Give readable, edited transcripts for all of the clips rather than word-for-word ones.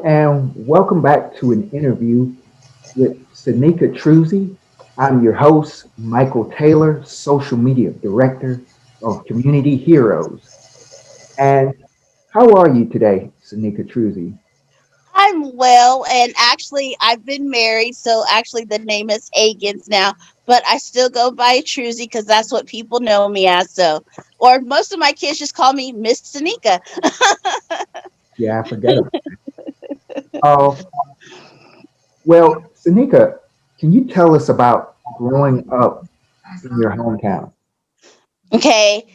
and welcome back to an interview with Seneca Truzy. I'm your host, Michael Taylor, Social Media Director of Community Heroes. And how are you today, Seneca Truzy? I'm well, and actually, I've been married, so actually, the name is Hagens now, but I still go by Truzy because that's what people know me as. So, or most of my kids just call me Miss Seneca. Yeah, I forget it. Uh, well, Seneca, can you tell us about growing up in your hometown? Okay,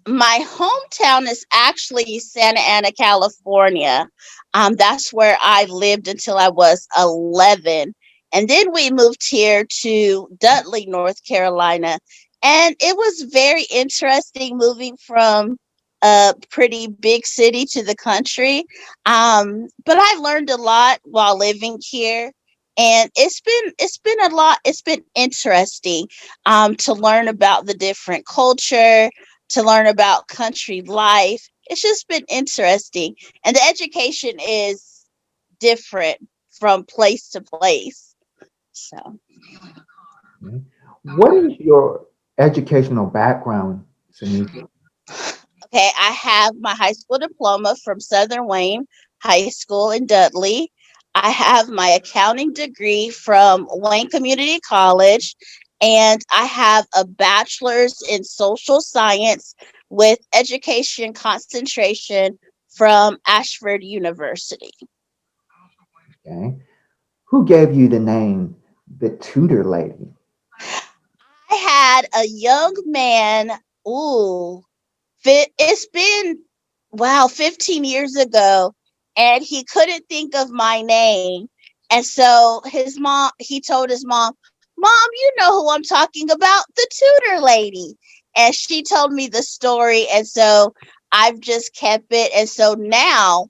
my hometown is actually Santa Ana, California. That's where I lived until I was 11. And then we moved here to Dudley, North Carolina. And it was very interesting moving from a pretty big city to the country. But I learned a lot while living here. And it's been a lot. It's been interesting to learn about the different culture, to learn about country life. It's just been interesting. And the education is different from place to place. So, Mhm. What is your educational background, Seneca? okay, I have my high school diploma from Southern Wayne High School in Dudley. I have my accounting degree from Wayne Community College, and I have a bachelor's in social science with education concentration from Ashford University. Okay. Who gave you the name the Tutor Lady? I had a young man, ooh, it's been, wow, 15 years ago, and he couldn't think of my name. And so he told his Mom, you know who I'm talking about, the tutor lady. And she told me the story. And so I've just kept it. And so now,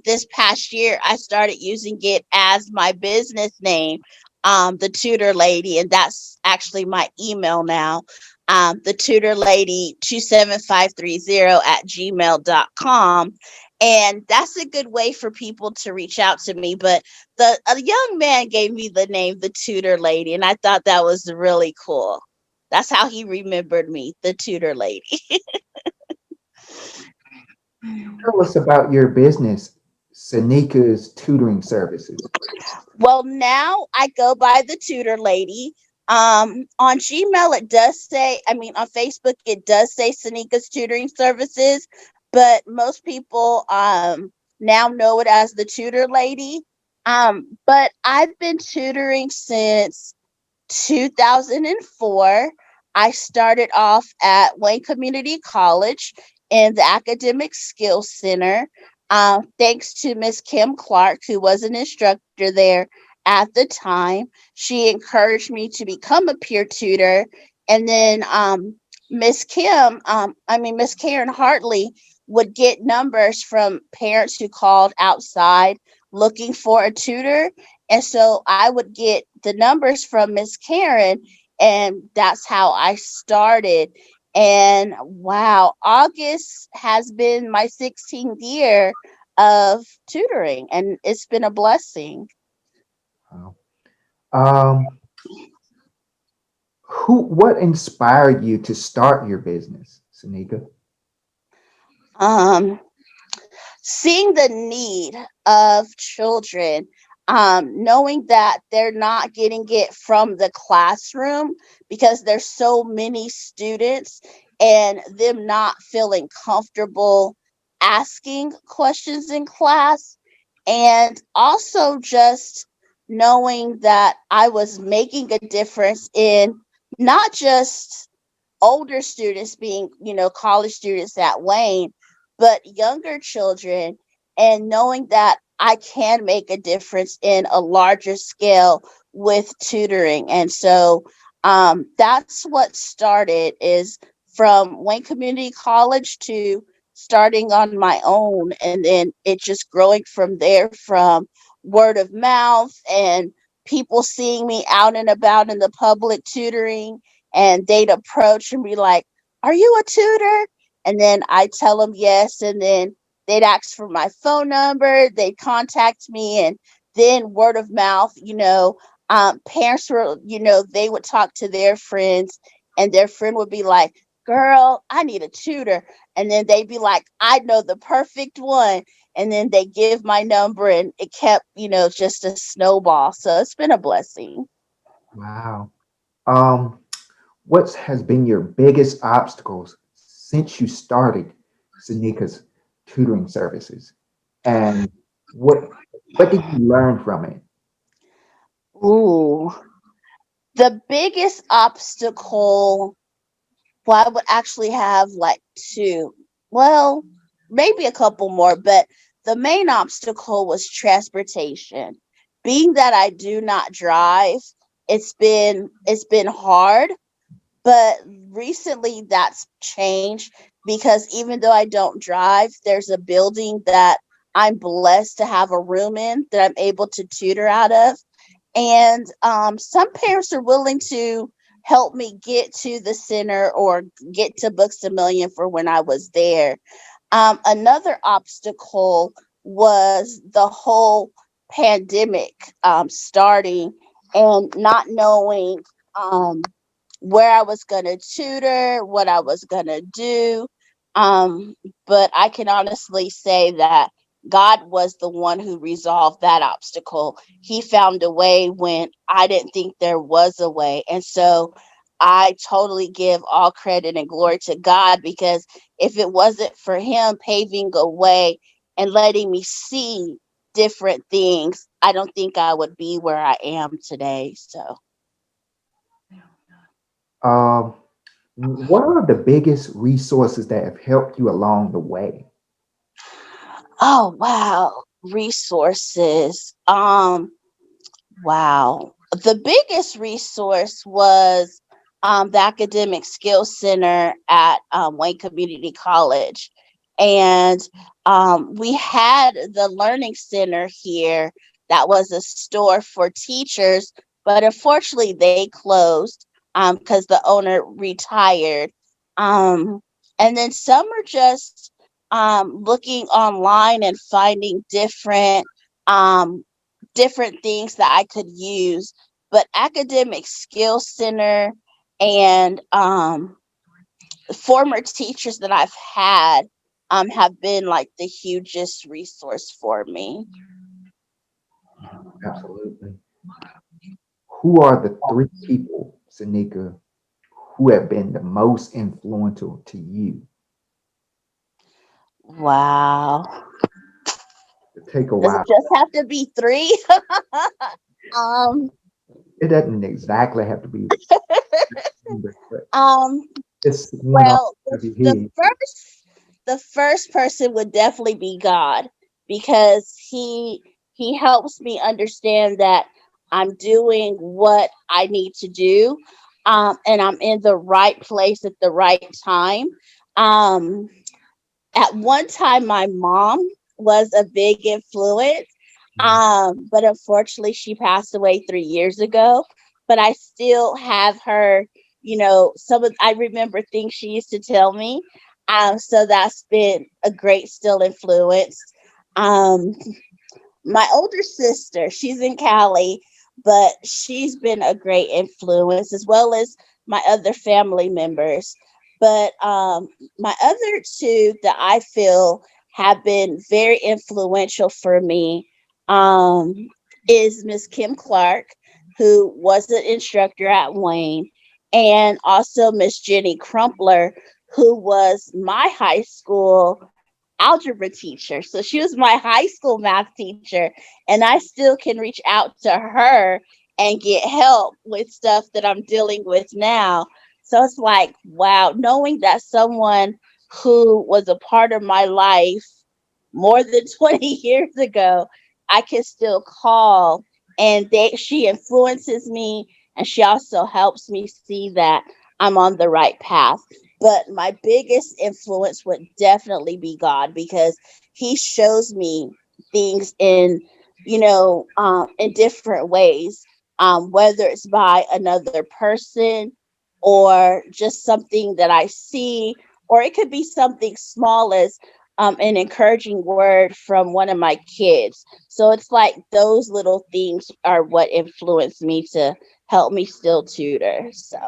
this past year, I started using it as my business name, the tutor lady. And that's actually my email now, the tutor lady 27530 at gmail.com. And that's a good way for people to reach out to me. But a young man gave me the name the tutor lady, and I thought that was really cool. That's how he remembered me, the tutor lady. Tell us about your business, Seneca's Tutoring Services. Well, now I go by the tutor lady. On Gmail, it does say, I mean, on Facebook, it does say Seneka's Tutoring Services, but most people now know it as the tutor lady. But I've been tutoring since 2004. I started off at Wayne Community College in the Academic Skills Center, thanks to Miss Kim Clark, who was an instructor there at the time. She encouraged me to become a peer tutor. And then Miss Karen Hartley would get numbers from parents who called outside looking for a tutor, and so I would get the numbers from Miss Karen, and that's how I started. And wow, August has been my 16th year of tutoring, and it's been a blessing. Wow. Um, what inspired you to start your business, Seneca? Um, Seeing the need of children, knowing that they're not getting it from the classroom because there's so many students, and them not feeling comfortable asking questions in class, and also just knowing that I was making a difference in not just older students being, college students at Wayne, but younger children, and knowing that I can make a difference in a larger scale with tutoring. And so that's what started, is from Wayne Community College to starting on my own, and then it just growing from there, from word of mouth and people seeing me out and about in the public tutoring, and they'd approach and be like, "Are you a tutor?" And then I tell them yes, and then they'd ask for my phone number, they'd contact me, and then word of mouth, parents were, they would talk to their friends, and their friend would be like, girl, I need a tutor. And then they'd be like, I know the perfect one. And then they give my number, and it kept, just a snowball. So it's been a blessing. Wow. Um, what has been your biggest obstacles since you started Seneca's tutoring services? And what what did you learn from it? Ooh, the biggest obstacle, well, I would actually have like two. Well, maybe a couple more, but the main obstacle was transportation. Being that I do not drive, it's been hard, but recently that's changed because even though I don't drive, there's a building that I'm blessed to have a room in that I'm able to tutor out of. And some parents are willing to help me get to the center or get to Books a Million for when I was there. Another obstacle was the whole pandemic starting and not knowing um, where I was going to tutor, what I was going to do. Um, but I can honestly say that God was the one who resolved that obstacle. He found a way when I didn't think there was a way. And so I totally give all credit and glory to God, because if it wasn't for Him paving a way and letting me see different things, I don't think I would be where I am today. So, Um, what are the biggest resources that have helped you along the way? oh wow, resources. Wow. The biggest resource was the Academic Skills Center at Wayne Community College. And we had the Learning Center here that was a store for teachers, but unfortunately they closed because the owner retired. Um, and then some are just looking online and finding um, different things that I could use. But Academic Skills Center and former teachers that I've had have been like the hugest resource for me. Absolutely. Who are the three people, Seneca, who have been the most influential to you? Wow. To take a Does it while. just have to be three? um, It doesn't exactly have to be, but um, it's one off Well, of your the head. first person would definitely be God, because he helps me understand that I'm doing what I need to do, and I'm in the right place at the right time. Um, at one time, my mom was a big influence, but unfortunately, she passed away 3 years ago. But I still have her. Some of I remember things she used to tell me. So that's been a great still influence. Um, my older sister, she's in Cali, but she's been a great influence, as well as my other family members. But my other two that I feel have been very influential for me um, is Miss Kim Clark, who was an instructor at Wayne, and also Miss Jenny Crumpler, who was my high school algebra teacher. So she was my high school math teacher, and I still can reach out to her and get help with stuff that I'm dealing with now. So it's like, wow, knowing that someone who was a part of my life more than 20 years ago, I can still call, and she influences me, and she also helps me see that I'm on the right path. But my biggest influence would definitely be God, because He shows me things in different ways, whether it's by another person or just something that I see, or it could be something small as an encouraging word from one of my kids. So it's like those little things are what influenced me to help me still tutor. So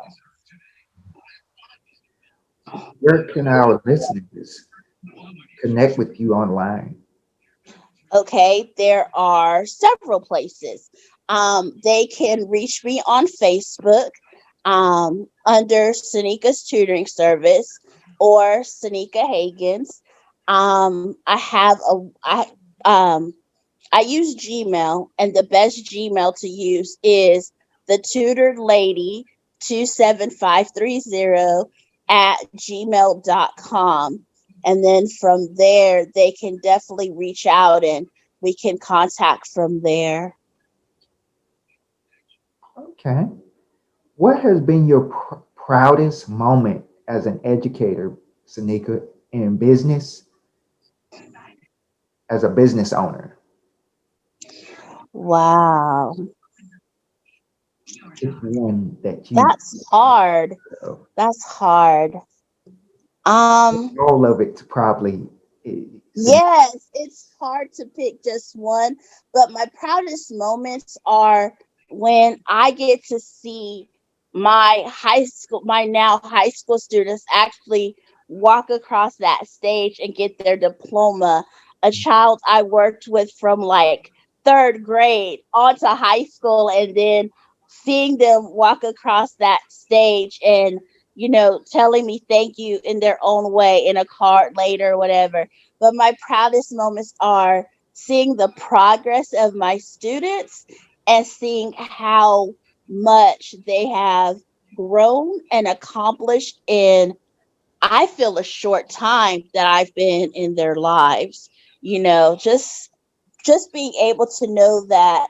Where can our listeners connect with you online? okay, there are several places. They can reach me on Facebook under Seneca's tutoring service or Seneca Hagens. Um, I use Gmail, and the best Gmail to use is the tutored lady 27530 at gmail.com. And then from there, they can definitely reach out and we can contact from there. Okay. What has been your proudest moment as an educator, Seneca, in business, as a business owner? Wow, It's one that you, that's hard. That's hard. Um, all of it probably, Seneca. Yes, it's hard to pick just one, but my proudest moments are when I get to see my now high school students actually walk across that stage and get their diploma. A child I worked with from like third grade onto high school, and then seeing them walk across that stage and telling me thank you in their own way in a card later or whatever. But my proudest moments are seeing the progress of my students and seeing how much they have grown and accomplished in, I feel, a short time that I've been in their lives. Just being able to know that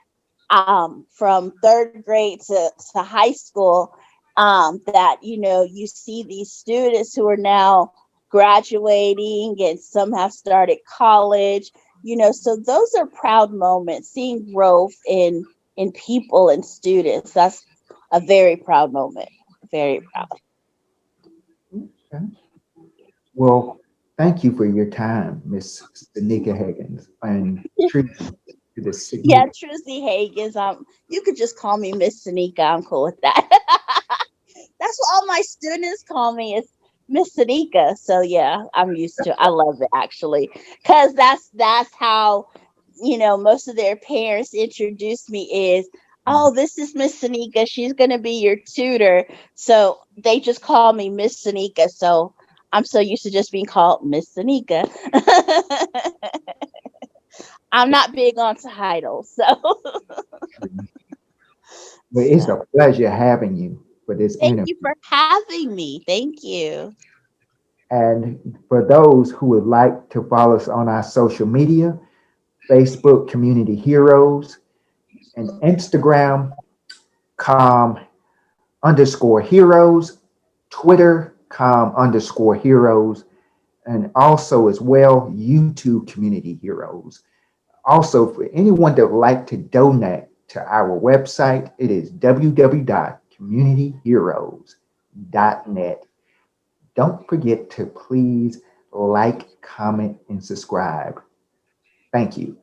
from third grade to high school, that you see these students who are now graduating and some have started college, so those are proud moments, seeing growth in people and students. That's a very proud moment, very proud. Okay. Well, thank you for your time, Miss Seneca Hagens, and truly to the Yeah, significant. Trucy Hagens. You could just call me Miss Seneca. I'm cool with that. That's what all my students call me, is Miss Seneca. So yeah, I'm used to. I love it actually, because that's how most of their parents introduce me is, oh, this is Miss Seneca. She's gonna be your tutor. So they just call me Miss Seneca. So I'm so used to just being called Miss Seneca. I'm not big on titles, so But it's a pleasure having you for this thank you interview. for having me. Thank you. And for those who would like to follow us on our social media, Facebook Community Heroes, and Instagram com_heroes, Twitter com_heroes, and also as well YouTube Community Heroes. Also, for anyone that would like to donate to our website, it is www.communityheroes.net. Don't forget to please like, comment, and subscribe. Thank you.